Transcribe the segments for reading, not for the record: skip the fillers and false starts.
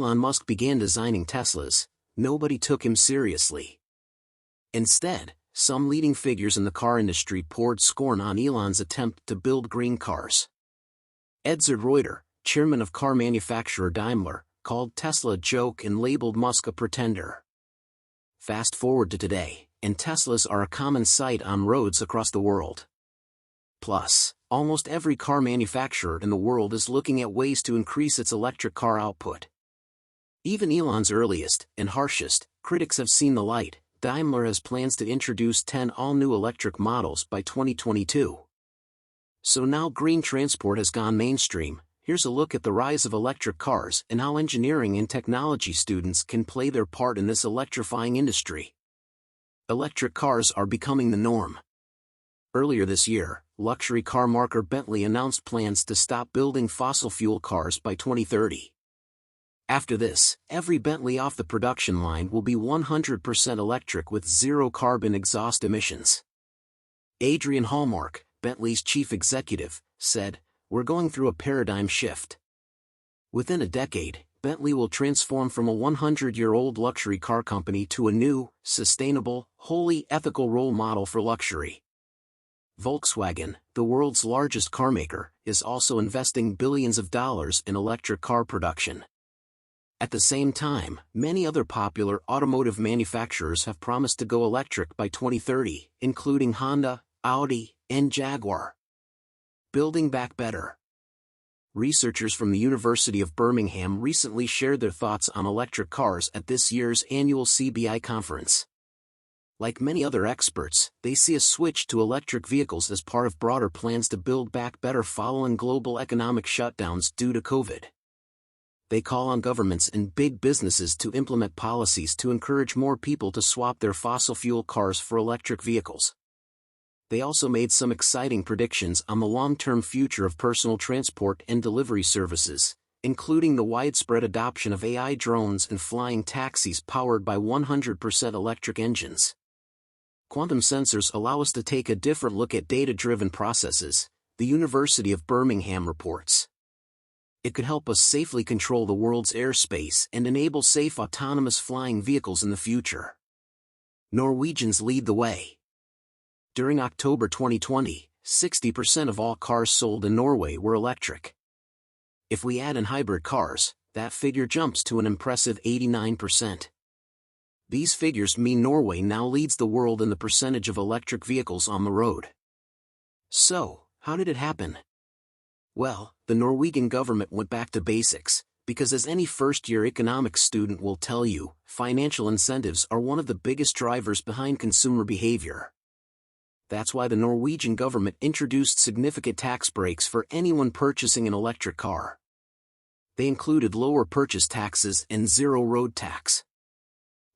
Elon Musk began designing Teslas, nobody took him seriously. Instead, some leading figures in the car industry poured scorn on Elon's attempt to build green cars. Edzard Reuter, chairman of car manufacturer Daimler, called Tesla a joke and labeled Musk a pretender. Fast forward to today, and Teslas are a common sight on roads across the world. Plus, almost every car manufacturer in the world is looking at ways to increase its electric car output. Even Elon's earliest and harshest critics have seen the light. Daimler has plans to introduce 10 all-new electric models by 2022. So now green transport has gone mainstream. Here's a look at the rise of electric cars and how engineering and technology students can play their part in this electrifying industry. Electric cars are becoming the norm. Earlier this year, luxury car maker Bentley announced plans to stop building fossil fuel cars by 2030. After this, every Bentley off the production line will be 100% electric with zero carbon exhaust emissions. Adrian Hallmark, Bentley's chief executive, said, "We're going through a paradigm shift. Within a decade, Bentley will transform from a 100-year-old luxury car company to a new, sustainable, wholly ethical role model for luxury." Volkswagen, the world's largest carmaker, is also investing billions of dollars in electric car production. At the same time, many other popular automotive manufacturers have promised to go electric by 2030, including Honda, Audi, and Jaguar. Building back better. Researchers from the University of Birmingham recently shared their thoughts on electric cars at this year's annual CBI conference. Like many other experts, they see a switch to electric vehicles as part of broader plans to build back better following global economic shutdowns due to COVID. They call on governments and big businesses to implement policies to encourage more people to swap their fossil fuel cars for electric vehicles. They also made some exciting predictions on the long-term future of personal transport and delivery services, including the widespread adoption of AI drones and flying taxis powered by 100% electric engines. Quantum sensors allow us to take a different look at data-driven processes, the University of Birmingham reports. It could help us safely control the world's airspace and enable safe autonomous flying vehicles in the future. Norwegians lead the way. During October 2020, 60% of all cars sold in Norway were electric. If we add in hybrid cars, that figure jumps to an impressive 89%. These figures mean Norway now leads the world in the percentage of electric vehicles on the road. So, how did it happen? Well, the Norwegian government went back to basics, because as any first-year economics student will tell you, financial incentives are one of the biggest drivers behind consumer behavior. That's why the Norwegian government introduced significant tax breaks for anyone purchasing an electric car. They included lower purchase taxes and zero road tax.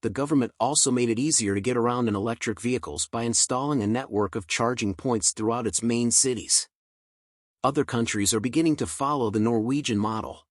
The government also made it easier to get around in electric vehicles by installing a network of charging points throughout its main cities. Other countries are beginning to follow the Norwegian model.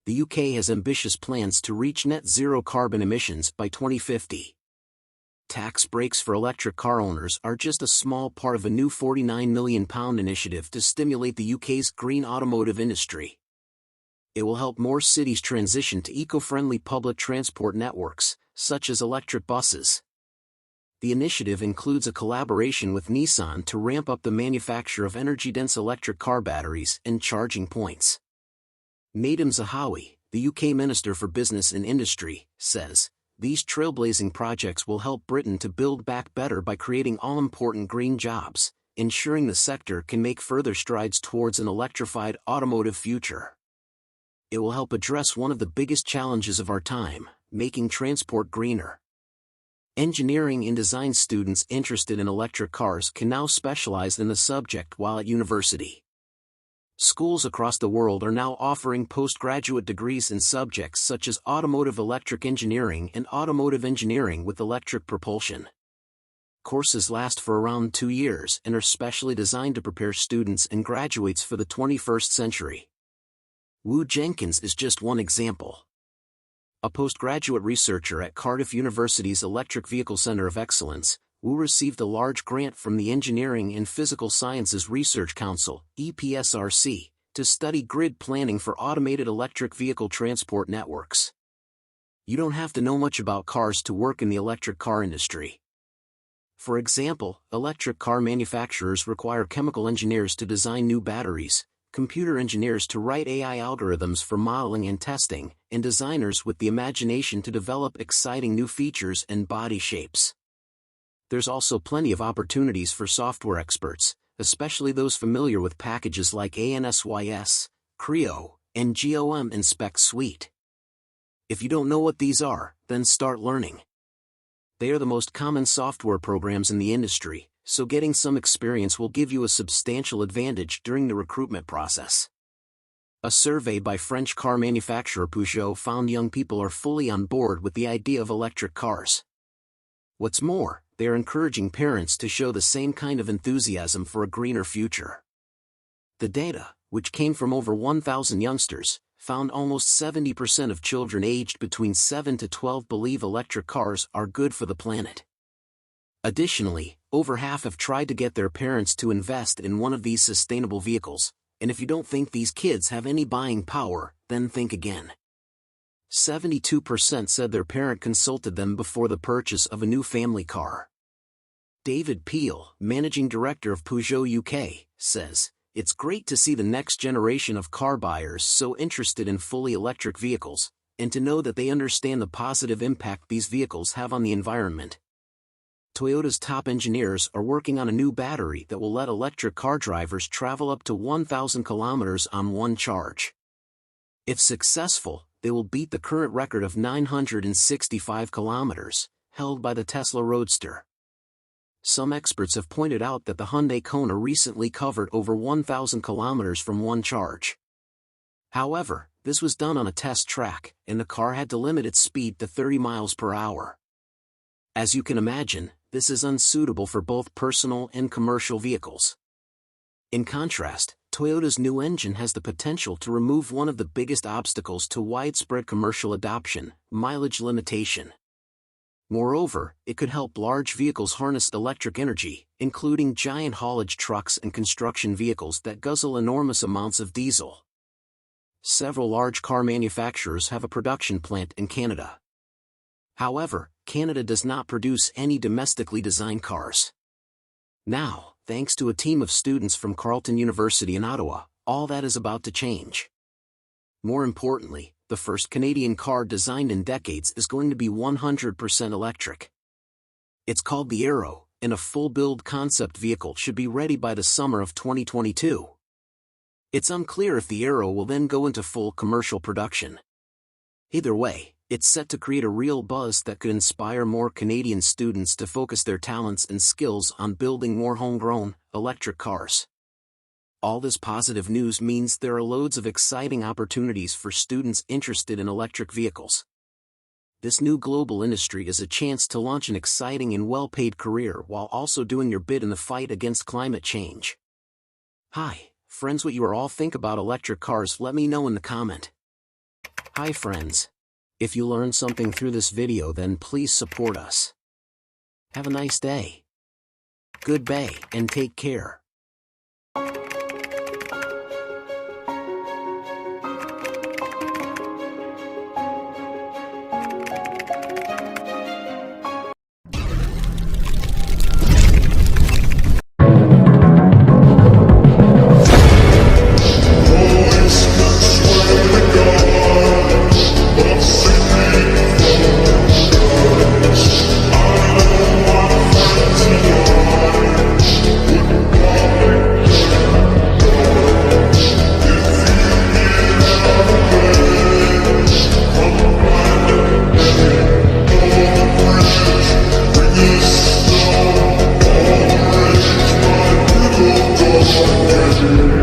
The UK has ambitious plans to reach net zero carbon emissions by 2050. Tax breaks for electric car owners are just a small part of a new £49 million initiative to stimulate the UK's green automotive industry. It will help more cities transition to eco-friendly public transport networks, such as electric buses. The initiative includes a collaboration with Nissan to ramp up the manufacture of energy-dense electric car batteries and charging points. Nadhim Zahawi, the UK Minister for Business and Industry, says, "These trailblazing projects will help Britain to build back better by creating all-important green jobs, ensuring the sector can make further strides towards an electrified automotive future. It will help address one of the biggest challenges of our time, making transport greener." Engineering and design students interested in electric cars can now specialize in the subject while at university. Schools across the world are now offering postgraduate degrees in subjects such as automotive electric engineering and automotive engineering with electric propulsion. Courses last for around 2 years and are specially designed to prepare students and graduates for the 21st century. Wu Jenkins is just one example. A postgraduate researcher at Cardiff University's Electric Vehicle Center of Excellence, Wu received a large grant from the Engineering and Physical Sciences Research Council, EPSRC, to study grid planning for automated electric vehicle transport networks. You don't have to know much about cars to work in the electric car industry. For example, electric car manufacturers require chemical engineers to design new batteries, computer engineers to write AI algorithms for modeling and testing, and designers with the imagination to develop exciting new features and body shapes. There's also plenty of opportunities for software experts, especially those familiar with packages like ANSYS, Creo, and GOM Inspect Suite. If you don't know what these are, then start learning. They are the most common software programs in the industry, so getting some experience will give you a substantial advantage during the recruitment process. A survey by French car manufacturer Peugeot found young people are fully on board with the idea of electric cars. What's more, they are encouraging parents to show the same kind of enthusiasm for a greener future. The data, which came from over 1,000 youngsters, found almost 70% of children aged between 7 to 12 believe electric cars are good for the planet. Additionally, over half have tried to get their parents to invest in one of these sustainable vehicles, and if you don't think these kids have any buying power, then think again. 72% said their parent consulted them before the purchase of a new family car. David Peel, managing director of Peugeot UK, says, "It's great to see the next generation of car buyers so interested in fully electric vehicles, and to know that they understand the positive impact these vehicles have on the environment." Toyota's top engineers are working on a new battery that will let electric car drivers travel up to 1,000 kilometers on one charge. If successful, they will beat the current record of 965 kilometers, held by the Tesla Roadster. Some experts have pointed out that the Hyundai Kona recently covered over 1,000 kilometers from one charge. However, this was done on a test track, and the car had to limit its speed to 30 miles per hour. As you can imagine, this is unsuitable for both personal and commercial vehicles. In contrast, Toyota's new engine has the potential to remove one of the biggest obstacles to widespread commercial adoption, mileage limitation. Moreover, it could help large vehicles harness electric energy, including giant haulage trucks and construction vehicles that guzzle enormous amounts of diesel. Several large car manufacturers have a production plant in Canada. However, Canada does not produce any domestically designed cars. Now, thanks to a team of students from Carleton University in Ottawa, all that is about to change. More importantly, the first Canadian car designed in decades is going to be 100% electric. It's called the Aero, and a full-build concept vehicle should be ready by the summer of 2022. It's unclear if the Aero will then go into full commercial production. Either way, it's set to create a real buzz that could inspire more Canadian students to focus their talents and skills on building more homegrown, electric cars. All this positive news means there are loads of exciting opportunities for students interested in electric vehicles. This new global industry is a chance to launch an exciting and well-paid career while also doing your bit in the fight against climate change. Hi, friends, what you are all think about electric cars, let me know in the comment. Hi friends. If you learned something through this video, then please support us. Have a nice day. Goodbye, and take care. Thank you.